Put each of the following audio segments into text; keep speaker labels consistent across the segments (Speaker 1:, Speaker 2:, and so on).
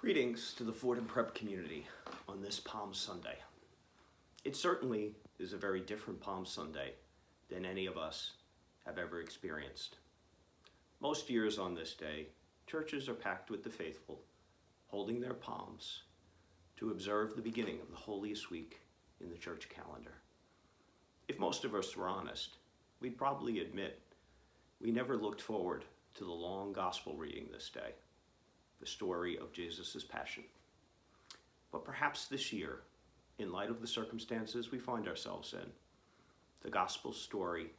Speaker 1: Greetings to the Fordham Prep community on this Palm Sunday. It certainly is a very different Palm Sunday than any of us have ever experienced. Most years on this day, churches are packed with the faithful, holding their palms to observe the beginning of the holiest week in the church calendar. If most of us were honest, we'd probably admit we never looked forward to the long gospel reading this day, the story of Jesus' passion. But perhaps this year, in light of the circumstances we find ourselves in, the gospel story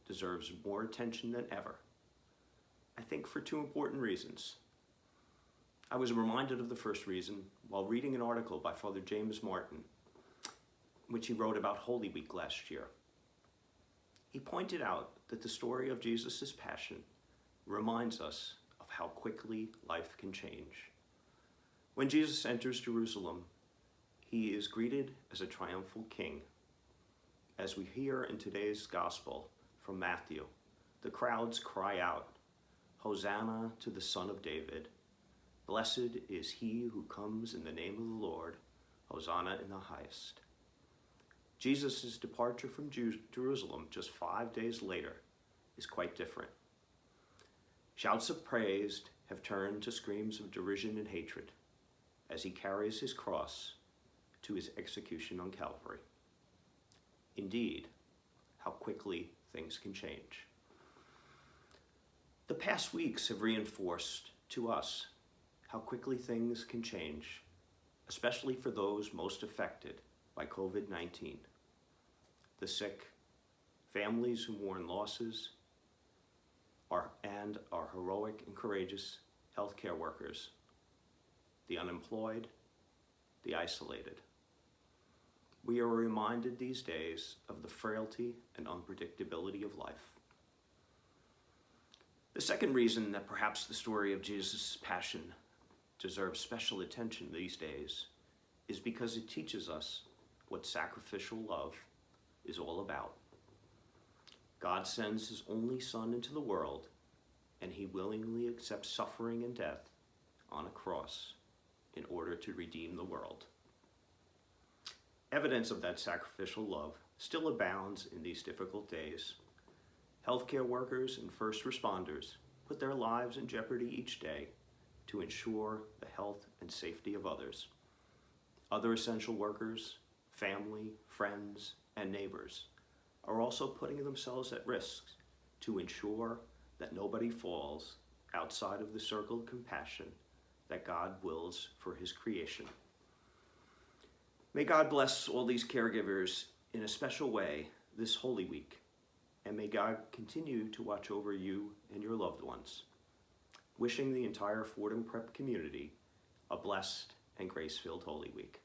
Speaker 1: deserves more attention than ever. I think for two important reasons. I was reminded of the first reason while reading an article by Father James Martin, which he wrote about Holy Week last year. He pointed out that the story of Jesus' passion reminds us of how quickly life can change. When Jesus enters Jerusalem, he is greeted as a triumphal king. As we hear in today's gospel from Matthew, the crowds cry out, "Hosanna to the Son of David. Blessed is he who comes in the name of the Lord. Hosanna in the highest." Jesus' departure from Jerusalem just 5 days later is quite different. Shouts of praise have turned to screams of derision and hatred as he carries his cross to his execution on Calvary. Indeed, how quickly things can change. The past weeks have reinforced to us how quickly things can change, especially for those most affected by COVID-19. The sick, families who mourn losses, and our heroic and courageous healthcare workers, the unemployed, the isolated. We are reminded these days of the frailty and unpredictability of life. The second reason that perhaps the story of Jesus' passion deserves special attention these days is because it teaches us what sacrificial love is all about. God sends his only Son into the world, and he willingly accepts suffering and death on a cross in order to redeem the world. Evidence of that sacrificial love still abounds in these difficult days. Healthcare workers and first responders put their lives in jeopardy each day to ensure the health and safety of others. Other essential workers, family, friends, and neighbors are also putting themselves at risk to ensure that nobody falls outside of the circle of compassion that God wills for his creation. May God bless all these caregivers in a special way this Holy Week, and may God continue to watch over you and your loved ones. Wishing the entire Fordham Prep community a blessed and grace-filled Holy Week.